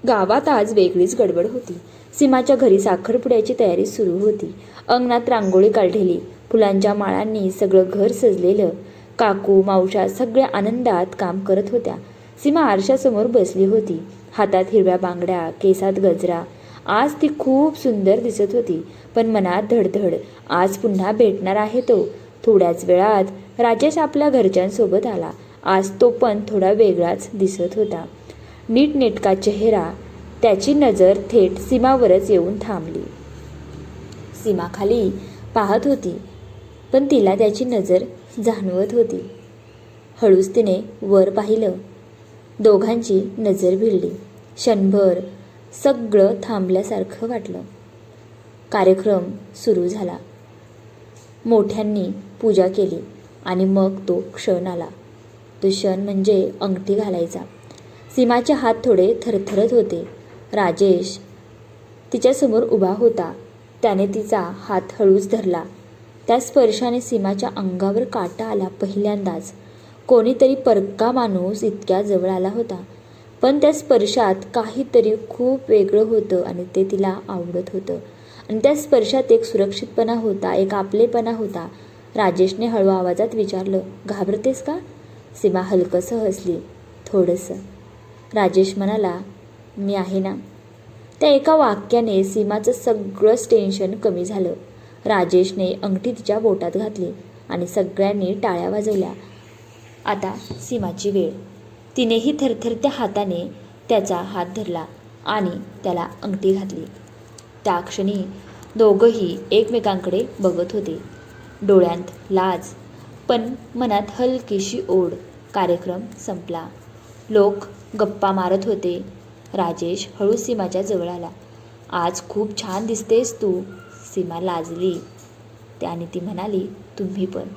गावात आज वेगळीच गडबड होती. सीमाच्या घरी साखरपुड्याची तयारी सुरू होती. अंगणात रांगोळी काढलेली, फुलांच्या माळांनी सगळं घर सजलेलं. काकू मावशा सगळ्या आनंदात काम करत होत्या. सीमा आरशासमोर बसली होती. हातात हिरव्या बांगड्या, केसात गजरा. आज ती खूप सुंदर दिसत होती. पण मनात धडधड. आज पुन्हा भेटणार आहे तो. थोड्याच वेळात राजेश आपल्या घरच्यांसोबत आला. आज तो पण थोडा वेगळाच दिसत होता. नीटनेटका चेहरा. त्याची नजर थेट सीमावरच येऊन थांबली. सीमा खाली पाहत होती, पण तिला त्याची नजर जाणवत होती. हळूच तिने वर पाहिलं. दोघांची नजर भिडली. क्षणभर सगळं थांबल्यासारखं वाटलं. कार्यक्रम सुरू झाला. मोठ्यांनी पूजा केली आणि मग तो क्षण आला. तो क्षण म्हणजे अंगठी घालायचा. सीमाचे हात थोडे थरथरत होते. राजेश तिच्यासमोर उभा होता. त्याने तिचा हात हळूच धरला. त्या स्पर्शाने सीमाच्या अंगावर काटा आला. पहिल्यांदाच कोणीतरी परका माणूस इतक्या जवळ आला होता. पण त्या स्पर्शात काहीतरी खूप वेगळं होतं आणि ते तिला आवडत होतं. आणि त्या स्पर्शात एक सुरक्षितपणा होता, एक आपलेपणा होता. राजेशने हळू आवाजात विचारलं, घाबरतेस का? सीमा हलकसं हसली. थोडंसं. राजेश म्हणाला, मी आहे ना. त्या एका वाक्याने सीमाचं सगळंच टेन्शन कमी झालं. राजेशने अंगठी तिच्या बोटात घातली आणि सगळ्यांनी टाळ्या वाजवल्या. आता सीमाची वेळ. तिनेही थरथरत्या हाताने त्याचा हात धरला आणि त्याला अंगठी घातली. त्या क्षणी दोघंही एकमेकांकडे बघत होते. डोळ्यांत लाज, पण मनात हलकीशी ओढ. कार्यक्रम संपला. लोक गप्पा मारत होते. राजेश हळू सीमाच्या जवळ आला. आज खूप छान दिसतेस तू. सीमा लाजली आणि ती म्हणाली, तुम्ही पण.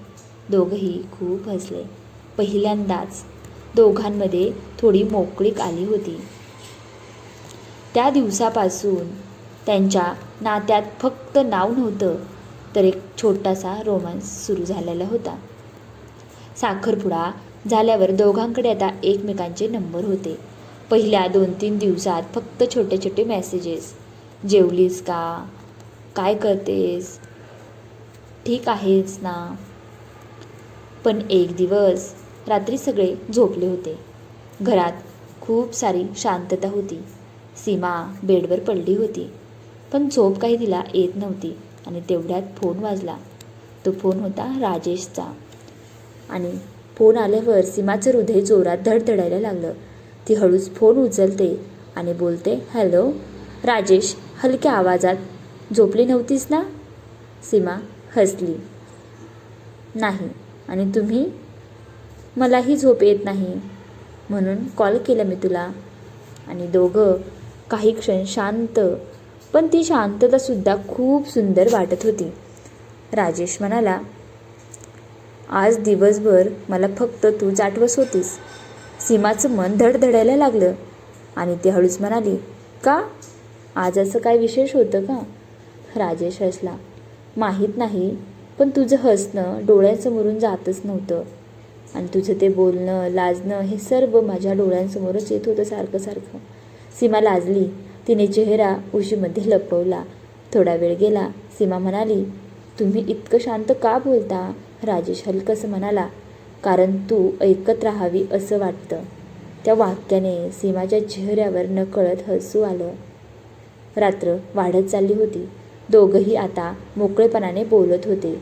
दोघंही खूप हसले. पहिल्यांदाच दोघांमध्ये थोडी मोकळीक आली होती. त्या दिवसापासून त्यांच्या नात्यात फक्त नाव नव्हतं, तर एक छोटासा रोमांस सुरू झालेला होता. साखरपुडा झाल्यावर दोघांकडे आता एकमेकांचे नंबर होते. पहिल्या 2-3 दिवसात फक्त छोटे छोटे मेसेजेस. जेवलीस का? काय करतेस? ठीक आहेस ना? पण एक दिवस रात्री सगळे झोपले होते. घरात खूप सारी शांतता होती. सीमा बेडवर पडली होती, पण झोप काही तिला येत नव्हती. आणि तेवढ्यात फोन वाजला. तो फोन होता राजेशचा. आणि फोन आल्यावर सीमाचं हृदय जोरात धडधडायला लागलं. ती हळूच फोन उचलते आणि बोलते, हॅलो राजेश, हलक्या आवाजात. झोपली नव्हतीस ना? सीमा हसली. नाही. आणि तुम्ही? मलाही झोप येत नाही, म्हणून कॉल केला मी तुला. आणि दोघं काही क्षण शांत. पण ती शांततासुद्धा खूप सुंदर वाटत होती. राजेश म्हणाला, आज दिवसभर मला फक्त तूच आठवत होतीस. सीमाचं मन धडधडायला लागलं आणि ती हळूच म्हणाली, का? आज असं काय विशेष होतं का? राजेश हसला. माहीत नाही, पण तुझं हसणं डोळ्यांसमोरून जातच नव्हतं. आणि तुझं ते बोलणं, लाजणं हे सर्व माझ्या डोळ्यांसमोरच येत होतं सारखं सारखं. सीमा लाजली. तिने चेहरा उशीमध्ये लपवला. थोडा वेळ गेला. सीमा म्हणाली, तुम्ही इतकं शांत का बोलता? राजेश हलकसं म्हणाला, कारण तू ऐकत राहावी असं वाटतं. त्या वाक्याने सीमाच्या चेहऱ्यावर नकळत हसू आलं. रात्र वाढत चालली होती. दोघंही आता मोकळेपणाने बोलत होते.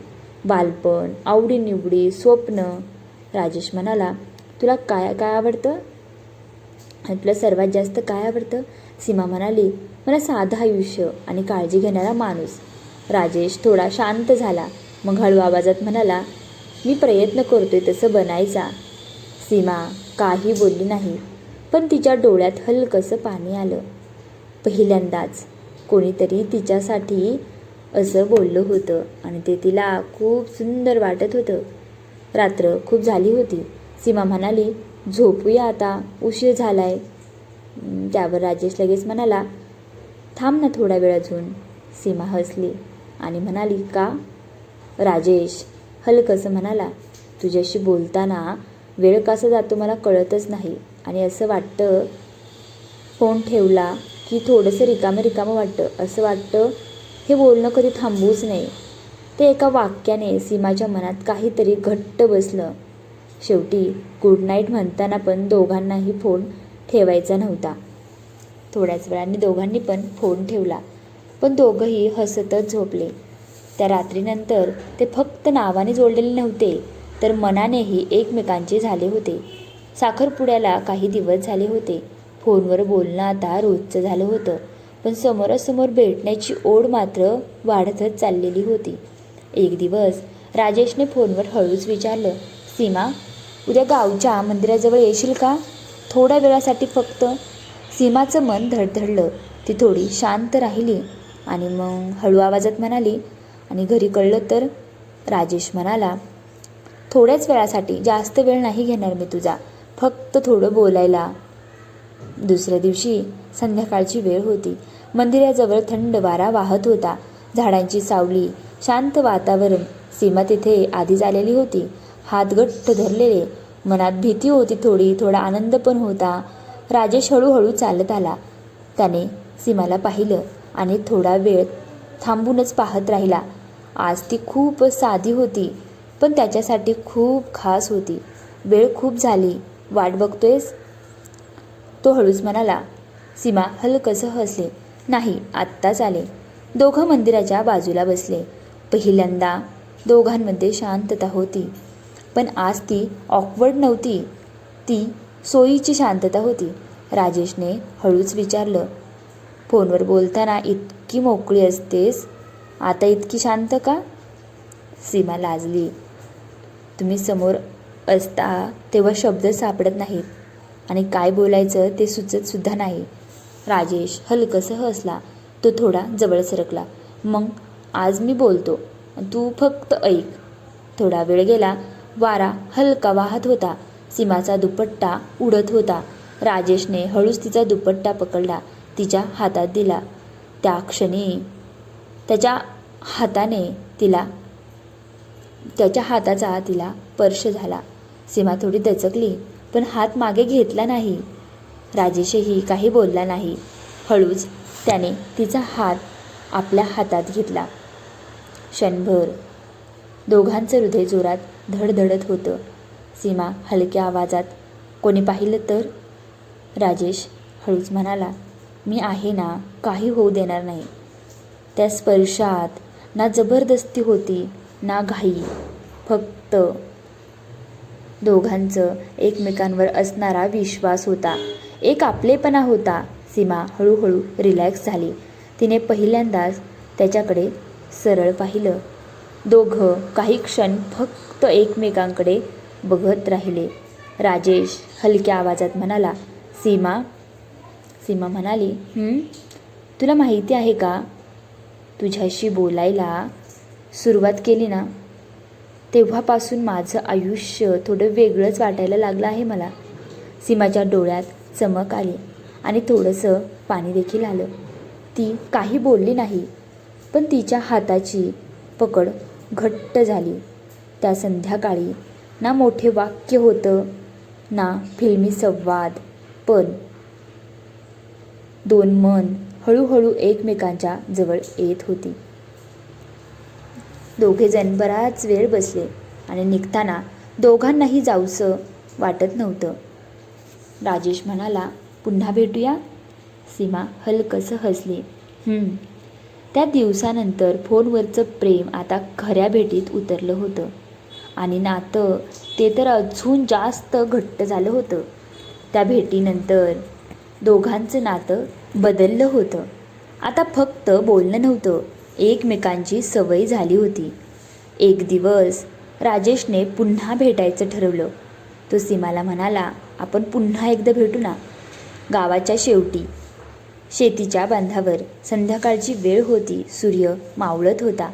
बालपण, आवडीनिवडी, स्वप्न. राजेश म्हणाला, तुला काय काय आवडतं? तुला सर्वात जास्त काय आवडतं? सीमा म्हणाली, मला साधं आयुष्य आणि काळजी घेणारा माणूस. राजेश थोडा शांत झाला. मग हळू आवाजात म्हणाला, मी प्रयत्न करतोय तसं बनायचा. सीमा काही बोलली नाही, पण तिच्या डोळ्यात हलकसं पाणी आलं. पहिल्यांदाच कोणीतरी तिच्यासाठी असं बोललं होतं आणि ते तिला खूप सुंदर वाटत होतं. रात्र खूप झाली होती. सीमा म्हणाली, झोपूया आता, उशीर झालाय. त्यावर राजेश लगेच म्हणाला, थांब ना थोडा वेळ अजून. सीमा हसली आणि म्हणाली, का? राजेश हलकसं म्हणाला, तुझ्याशी बोलताना वेळ कसा जातो मला कळतच नाही. आणि असं वाटतं फोन ठेवला की थोडंसं रिकामं वाटतं. असं वाटतं हे बोलणं कधी थांबवूच नये. ते एका वाक्याने सीमाच्या मनात काहीतरी घट्ट बसलं. शेवटी गुड नाईट म्हणताना पण दोघांनाही फोन ठेवायचा नव्हता. थोड्याच वेळाने दोघांनी पण फोन ठेवला, पण दोघंही हसतच झोपले. त्या रात्रीनंतर ते फक्त नावाने जोडलेले नव्हते, तर मनानेही एकमेकांचे झाले होते. साखरपुड्याला काही दिवस झाले होते. फोनवर बोलणं आता रोजचं झालं होतं, पण समोरासमोर भेटण्याची ओढ मात्र वाढतच चाललेली होती. एक दिवस राजेशने फोनवर हळूच विचारलं, सीमा, उद्या गावच्या मंदिराजवळ येशील का? थोड्या वेळासाठी फक्त. सीमाचं मन धडधडलं. ती थोडी शांत राहिली आणि मग हळू आवाजात म्हणाली, आणि घरी कळलं तर? राजेश म्हणाला, थोड्याच वेळासाठी, जास्त वेळ नाही घेणार मी तुझा, फक्त थोडं बोलायला. दुसऱ्या दिवशी संध्याकाळची वेळ होती. मंदिराजवळ थंड वारा वाहत होता. झाडांची सावली, शांत वातावरण. सीमा तिथे आधीच आलेली होती. हात घट्ट धरलेले. मनात भीती होती थोडा आनंद पण होता. राजेश हळूहळू चालत आला. त्याने सीमाला पाहिलं आणि थोडा वेळ थांबूनच पाहत राहिला. आज ती खूप साधी होती, पण त्याच्यासाठी खूप खास होती. वेळ खूप झाली, वाट बघतोयस? तो हळूच म्हणाला. सीमा हलकसं हसली. नाही, आत्ताच आले. दोघं मंदिराच्या बाजूला बसले. पहिल्यांदा दोघांमध्ये शांतता होती, पण आज ती ऑकवर्ड नव्हती. ती सोयीची शांतता होती. राजेशने हळूच विचारलं, फोनवर बोलताना इतकी मोकळी असतेस, आता इतकी शांत का? सीमा लाजली. तुम्ही समोर असता तेव्हा शब्द सापडत नाहीत आणि काय बोलायचं ते सुचत सुद्धा नाही. राजेश हलकसं हसला. तो थोडा जवळ सरकला. मग आज मी बोलतो, तू फक्त ऐक. थोडा वेळ गेला. वारा हलका वाहत होता. सीमाचा दुपट्टा उडत होता. राजेशने हळूच तिचा दुपट्टा पकडला, तिच्या हातात दिला. त्या क्षणी त्याच्या हाताचा तिला स्पर्श झाला. सीमा थोडी दचकली, पण हात मागे घेतला नाही. राजेशही काही बोलला नाही. हळूच त्याने तिचा हात आपल्या हातात घेतला. क्षणभर दोघांचं हृदय जोरात धडधडत होतं. सीमा हलक्या आवाजात, कोणी पाहिलं तर? राजेश हळूच म्हणाला, मी आहे ना, काही होऊ देणार नाही. त्या स्पर्शात ना जबरदस्ती होती ना घाई, फक्त दोघांचं एकमेकांवर असणारा विश्वास होता, एक आपलेपणा होता. सीमा हळूहळू रिलॅक्स झाली. तिने पहिल्यांदाच त्याच्याकडे सरळ पाहिलं. दोघं काही क्षण फक्त एकमेकांकडे बघत राहिले. राजेश हलक्या आवाजात म्हणाला, सीमा. सीमा म्हणाली, तुला माहिती आहे का, तुझ्याशी बोलायला सुरुवात केली ना, तेव्हापासून माझं आयुष्य थोडं वेगळंच वाटायला लागलं आहे मला. सीमाच्या डोळ्यात चमक आली आणि थोडंसं पाणी देखील आलं. ती काही बोलली नाही, पण तिच्या हाताची पकड घट्ट झाली. त्या संध्याकाळी ना मोठे वाक्य होतं ना फिल्मी संवाद, पण दोन मन हळूहळू एकमेकांच्या जवळ येत होती. दोघेजण बराच वेळ बसले आणि निघताना दोघांनाही जाऊसं वाटत नव्हतं. राजेश म्हणाला, पुन्हा भेटूया? सीमा हलकसं हसली. त्या दिवसानंतर फोनवरचं प्रेम आता खऱ्या भेटीत उतरलं होतं आणि नातं ते तर अजून जास्त घट्ट झालं होतं. त्या भेटीनंतर दोघांचं नातं बदललं होतं. आता फक्त बोलणं नव्हतं, एकमेकांची सवय झाली होती. एक दिवस राजेशने पुन्हा भेटायचं ठरवलं. तो सीमाला म्हणाला, आपण पुन्हा एकदा भेटू ना, गावाच्या शेवटी, शेतीच्या बांधावर. संध्याकाळची वेळ होती. सूर्य मावळत होता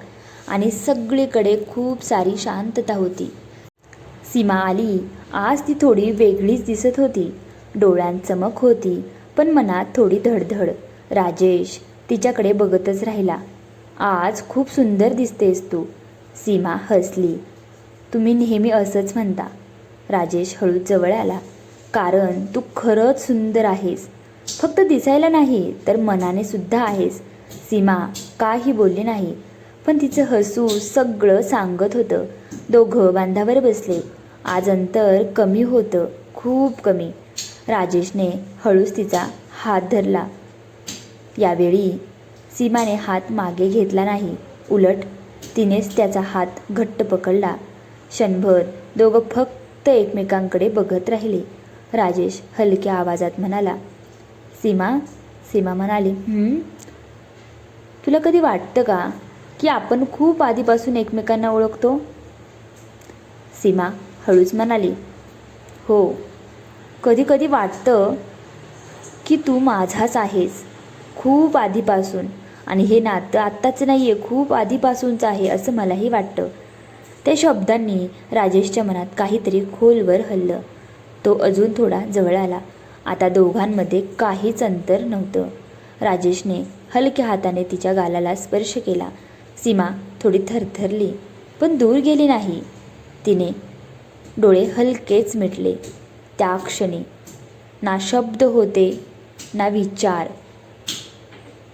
आणि सगळीकडे खूप सारी शांतता होती. सीमा आली. आज ती थोडी वेगळीच दिसत होती. डोळ्यांत चमक होती, पण मनात थोडी धडधड. राजेश तिच्याकडे बघतच राहिला. आज खूप सुंदर दिसतेस तू. सीमा हसली. तुम्ही नेहमी असंच म्हणता. राजेश हळूच जवळ आला. कारण तू खरंच सुंदर आहेस. फक्त दिसायला नाही तर मनाने सुद्धा आहेस. सीमा काही बोलली नाही, पण तिचं हसू सगळं सांगत होतं. दोघं बांधावर बसले. आज अंतर कमी होतं, खूप कमी. राजेशने हळूच तिचा हात धरला. यावेळी सीमाने हात मागे घेतला नाही, उलट तिनेच त्याचा हात घट्ट पकडला. क्षणभर दोघं फक्त एकमेकांकडे बघत राहिले. राजेश हलक्या आवाजात म्हणाला, सीमा. सीमा म्हणाली, तुला कधी वाटतं का की आपण खूप आधीपासून एकमेकांना ओळखतो? सीमा हळूच म्हणाली, हो, कधी कधी वाटतं की तू माझाच आहेस, खूप आधीपासून. आणि हे नातं आत्ताच नाही आहे, खूप आधीपासूनच आहे असं मलाही वाटतं. त्या शब्दांनी राजेशच्या मनात काहीतरी खोलवर हललं. तो अजून थोडा जवळ आला. आता दोघांमध्ये काहीच अंतर नव्हतं. राजेशने हलक्या हाताने तिच्या गालाला स्पर्श केला. सीमा थोडी थरथरली, पण दूर गेली नाही. तिने डोळे हलकेच मिटले. त्या क्षणी ना शब्द होते ना विचार,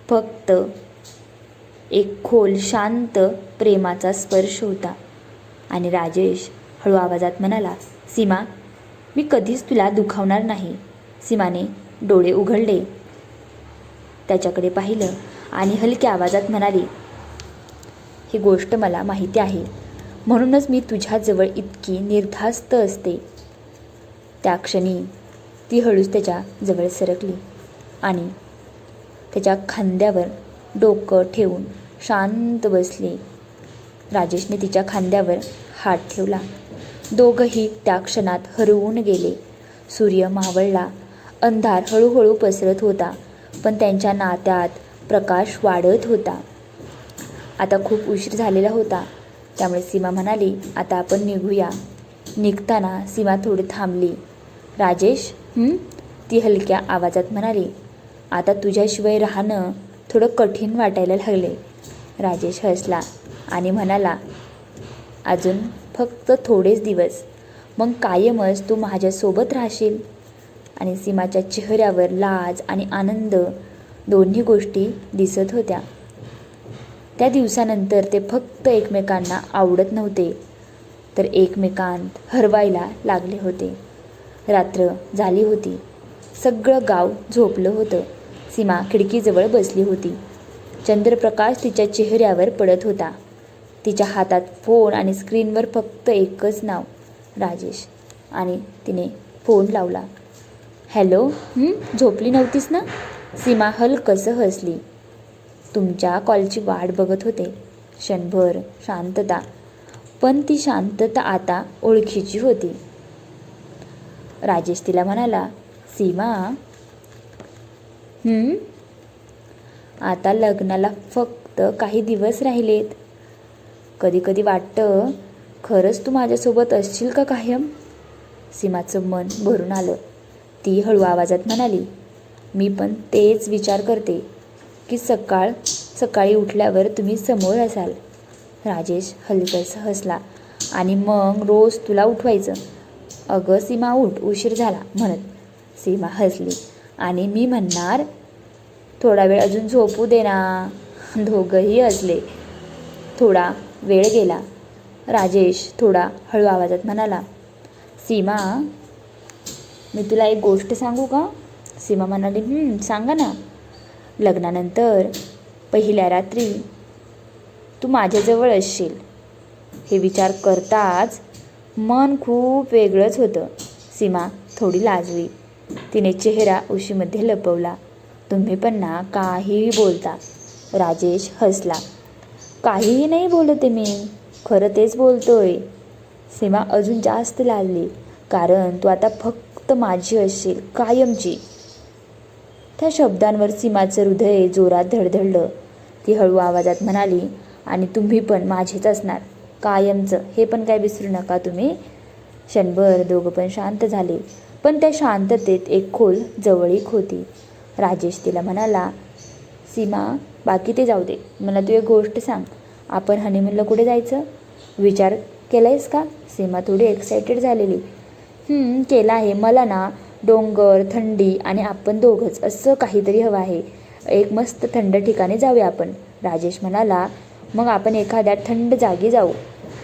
फक्त एक खोल शांत प्रेमाचा स्पर्श होता. आणि राजेश हळू आवाजात म्हणाला, सीमा, मी कधीच तुला दुखावणार नाही. सीमाने डोळे उघडले, त्याच्याकडे पाहिलं आणि हलक्या आवाजात म्हणाली, ही गोष्ट मला माहिती आहे, म्हणूनच मी तुझ्याजवळ इतकी निर्धास्त असते. त्या क्षणी ती हळूच त्याच्या जवळ सरकली आणि त्याच्या खांद्यावर डोकं ठेवून शांत बसली. राजेशने तिच्या खांद्यावर हात ठेवला. दोघंही त्या क्षणात हरवून गेले. सूर्य मावळला. अंधार हळूहळू पसरत होता, पण त्यांच्या नात्यात प्रकाश वाढत होता. आता खूप उशीर झालेला होता, त्यामुळे सीमा म्हणाली, आता आपण निघूया. निघताना सीमा थोडी थांबली. राजेश, ती हलक्या आवाजात म्हणाली, आता तुझ्याशिवाय राहणं थोडं कठीण वाटायला लागले. राजेश हसला आणि म्हणाला, अजून फक्त थोडेच दिवस, मग कायमच तू माझ्यासोबत राहशील. आणि सीमाच्या चेहऱ्यावर लाज आणि आनंद दोन्ही गोष्टी दिसत होत्या. त्या दिवसानंतर ते फक्त एकमेकांना आवडत नव्हते, तर एकमेकांत हरवायला लागले होते. रात्र झाली होती. सगळं गाव झोपलं होतं. सीमा खिडकीजवळ बसली होती. चंद्रप्रकाश तिच्या चेहऱ्यावर पडत होता. तिच्या हातात फोन आणि स्क्रीनवर फक्त एकच नाव, राजेश. आणि तिने फोन लावला. हॅलो, झोपली नव्हतीस ना? सीमा हलकसं हसली. तुमच्या कॉलची वाट बघत होते. क्षणभर शांतता, पण ती शांतता आता ओळखीची होती. राजेश तिला म्हणाला, सीमा, आता लग्नाला फक्त काही दिवस राहिलेत. कधी कधी वाटतं खरंच तू माझ्यासोबत असशील का कायम? सीमाचं मन भरून आलं. ती हळू आवाजात म्हणाली, मी पण तेच विचार करते की सकाळी उठल्यावर तुम्ही समोर असाल. राजेश हलकसं हसला. आणि मग रोज तुला उठवायचं. अगं सीमा उठ, उशीर झाला म्हणत. सीमा हसली आणि मी म्हणणार, थोडा वेळ अजून झोपू दे ना. दोघंही हसले. थोडा वेळ गेला. राजेश थोडा हळू आवाजात म्हणाला, सीमा, मी तुला एक गोष्ट सांगू का? सीमा म्हणाली, सांगा ना. लग्नानंतर पहिल्या रात्री तू माझ्याजवळ असशील हे विचार करताच मन खूप वेगळंच होतं. सीमा थोडी लाजली. तिने चेहरा उशीमध्ये लपवला. तुम्ही पण ना काहीही बोलता. राजेश हसला. काहीही नाही बोलते मी, खरं तेच बोलतोय. सीमा अजून जास्त लाजली, कारण तू आता फक्त माझी असशील, कायमची. त्या शब्दांवर सीमाचं हृदय जोरात धडधडलं. ती हळू आवाजात म्हणाली, आणि तुम्ही पण माझेच असणार, कायमचं, हे पण काय विसरू नका तुम्ही. क्षणभर दोघं पण शांत झाले, पण त्या शांततेत एक खोल जवळीक होती. राजेश तिला म्हणाला, सीमा, बाकी ते जाऊ दे, मला तू एक गोष्ट सांग. आपण हनीमूनला कुठे जायचं? विचार केलायस का? सीमा थोडी एक्सायटेड झालेली. केला आहे. मला ना डोंगर, थंडी आणि आपण दोघंच असं काहीतरी हवं आहे. एक मस्त थंड ठिकाणी जाऊया आपण. राजेश म्हणाला, मग आपण एखाद्या थंड जागी जाऊ.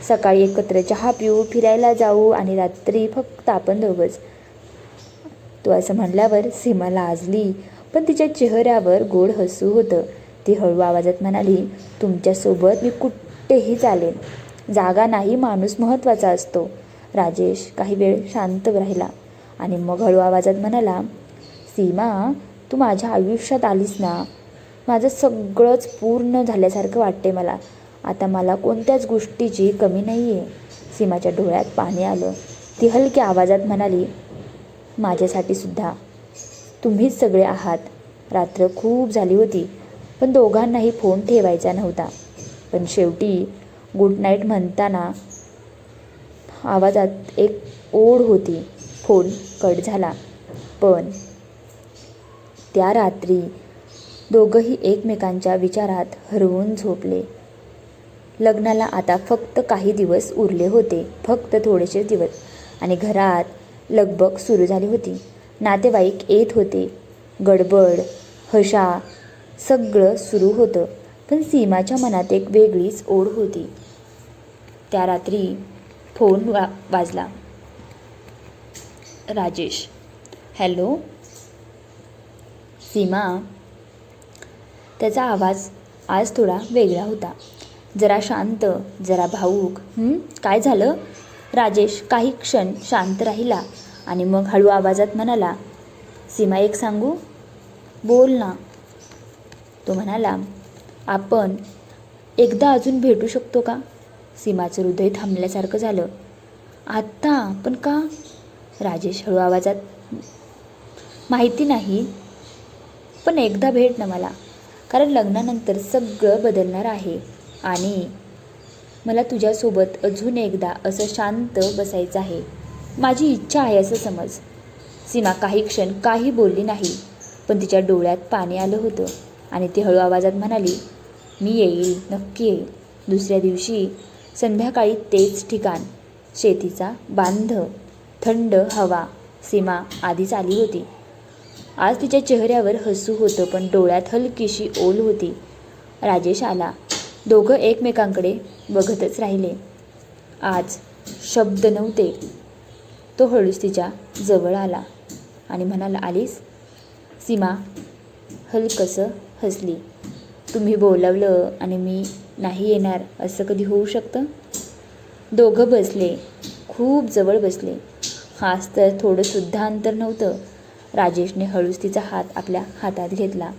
सकाळी एकत्र चहा पिऊ, फिरायला जाऊ आणि रात्री फक्त आपण दोघंच. तो असं म्हणल्यावर सीमा लाजली, पण तिच्या चेहऱ्यावर गोड हसू होतं. ती हळू आवाजात म्हणाली, तुमच्यासोबत मी कुठेही चालेन. जागा नाही, माणूस महत्त्वाचा असतो. राजेश काही वेळ शांत राहिला आणि मग हळू आवाजात म्हणाला, सीमा, तू माझ्या आयुष्यात आलीस ना, माझं सगळंच पूर्ण झाल्यासारखं वाटते मला. आता मला कोणत्याच गोष्टीची कमी नाही आहे. सीमाच्या डोळ्यात पाणी आलं. ती हलक्या आवाजात म्हणाली, माझ्यासाठी सुद्धा तुम्हीच सगळे आहात. रात्र खूप झाली होती, पण दोघांनाही फोन ठेवायचा नव्हता. पण शेवटी गुड नाईट म्हणताना आवाजात एक ओढ होती. फोन कट झाला. पण त्या रात्री दोघंही एकमेकांच्या विचारात हरवून झोपले. लग्नाला आता फक्त काही दिवस उरले होते, फक्त थोडेसे दिवस, आणि घरात लगबग सुरू झाली होती. नातेवाईक येत होते, गडबड, हशा, सगळं सुरू होतं. पण सीमाच्या मनात एक वेगळीच ओढ होती. त्या रात्री फोन वाजला. राजेश, हॅलो. सीमा. त्याचा आवाज आज थोडा वेगळा होता, जरा शांत, जरा भावूक. काय झालं? राजेश काही क्षण शांत राहिला आणि मग हळू आवाजात म्हणाला, सीमा, एक सांगू? बोल ना. तो म्हणाला, आपण एकदा अजून भेटू शकतो का? सीमाचं हृदय थांबल्यासारखं झालं. आत्ता? पण का? राजेश हळू आवाजात, माहिती नाही, पण एकदा भेट ना मला. कारण लग्नानंतर सगळं बदलणार आहे आणि मला तुझ्यासोबत अजून एकदा असं शांत बसायचं आहे. माझी इच्छा आहे असं समज. सीमा काही क्षण काही बोलली नाही, पण तिच्या डोळ्यात पाणी आलं होतं आणि ती हळू आवाजात म्हणाली, मी येईल, नक्की येईल. दुसऱ्या दिवशी संध्याकाळी तेच ठिकाण, शेतीचा बांध, थंड हवा. सीमा आधीच आली होती. आज तिच्या चेहऱ्यावर हसू होतं, पण डोळ्यात हलकीशी ओल होती. राजेश आला. दोघं एकमेकांकडे बघतच राहिले. आज शब्द नव्हते. तो हळूच तिच्या जवळ आला आणि म्हणाला, आलीस? सीमा हलकसं हसली. तुम्ही बोलावलं आणि मी नाही येणार असं कधी होऊ शकतं? दोघं बसले, खूप जवळ बसले. आज तर थोडंसुद्धा अंतर नव्हतं. राजेशने हळूच तिचा हात आपल्या हातात घेतला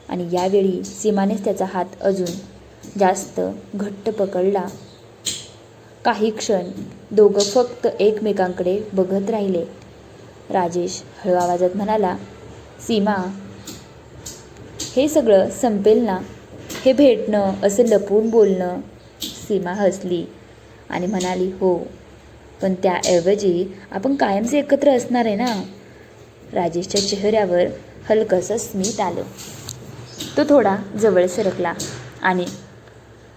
आणि यावेळी सीमानेच त्याचा हात अजून जास्त घट्ट पकडला. काही क्षण दोघं फक्त एकमेकांकडे बघत राहिले. राजेश हळू आवाजात म्हणाला, सीमा, हे सगळं संपेल ना? हे भेटणं, असं लपून बोलणं? सीमा हसली आणि म्हणाली, हो, पण त्याऐवजी आपण कायमचे एकत्र असणार आहे ना. राजेशच्या चेहऱ्यावर हलकंसं स्मित आलं. तो थोडा जवळ सरकला आणि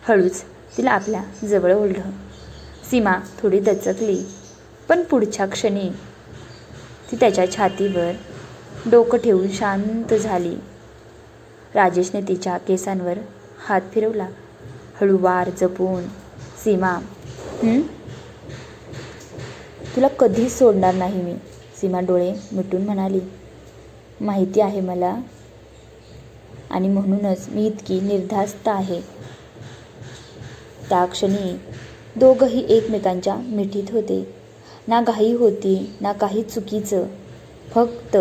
हळूच तिला आपल्या जवळ ओढलं. सीमा थोडी दचकली, पण पुढच्या क्षणी ती त्याच्या छातीवर डोकं ठेवून शांत झाली. राजेशने तिच्या केसांवर हात फिरवला, हळूवार, जपून. सीमा, तुला कधीच सोडणार नाही मी. सीमा डोळे मिटून म्हणाली, माहिती आहे मला, आणि म्हणूनच मी इतकी निर्धास्त आहे. त्या क्षणी दोघंही एकमेकांच्या मिठीत होते. ना घाई होती, ना काही चुकीचं, फक्त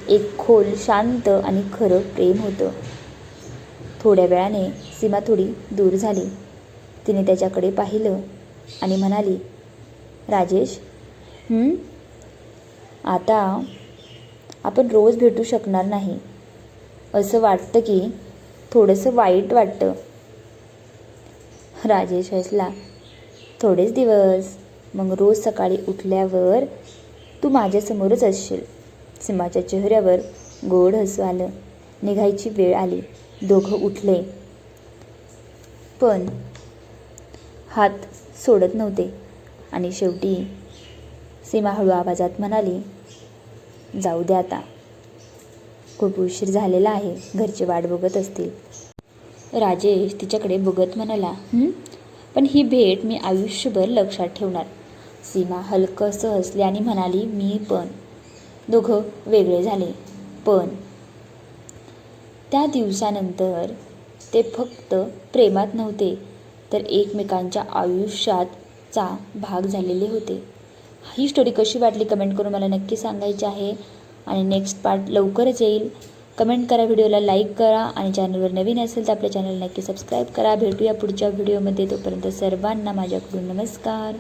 एक खोल, शांत आणि खरं प्रेम होतं. थोड्या वेळाने सीमा थोडी दूर झाली. तिने त्याच्याकडे पाहिलं आणि म्हणाली, राजेश, आता आपण रोज भेटू शकणार नाही. असं वाटतं की थोडंसं वाईट वाटतं. राजेश हसला, थोडेच दिवस, मग रोज सकाळी उठल्यावर तू माझ्यासमोरच असशील. सीमाच्या चेहऱ्यावर गोड हसू आलं. निघायची वेळ आली. दोघं उठले, पण हात सोडत नव्हते आणि शेवटी सीमा हळू आवाजात म्हणाली, जाऊ दे आता, खूप उशीर झालेला आहे, घरचे वाट बघत असतील. राजेश तिच्याकडे बघत म्हणाला, पण ही भेट मी आयुष्यभर लक्षात ठेवणार. सीमा हलकंसं हसली आणि म्हणाली, मी पण. दोघं वेगळे झाले, पण त्या दिवसानंतर ते फक्त प्रेमात नव्हते, तर एकमेकांच्या आयुष्याचा भाग झालेले होते. ही स्टोरी कशी वाटली कमेंट करून मला नक्की सांगायची आहे. आणि नेक्स्ट पार्ट लवकरच येईल. कमेंट करा, व्हिडिओला लाईक करा आणि चॅनलवर नवीन असेल तर आपल्या चॅनल नक्की सबस्क्राईब करा. भेटूया पुढच्या व्हिडिओमध्ये. तोपर्यंत सर्वांना माझ्याकडून नमस्कार.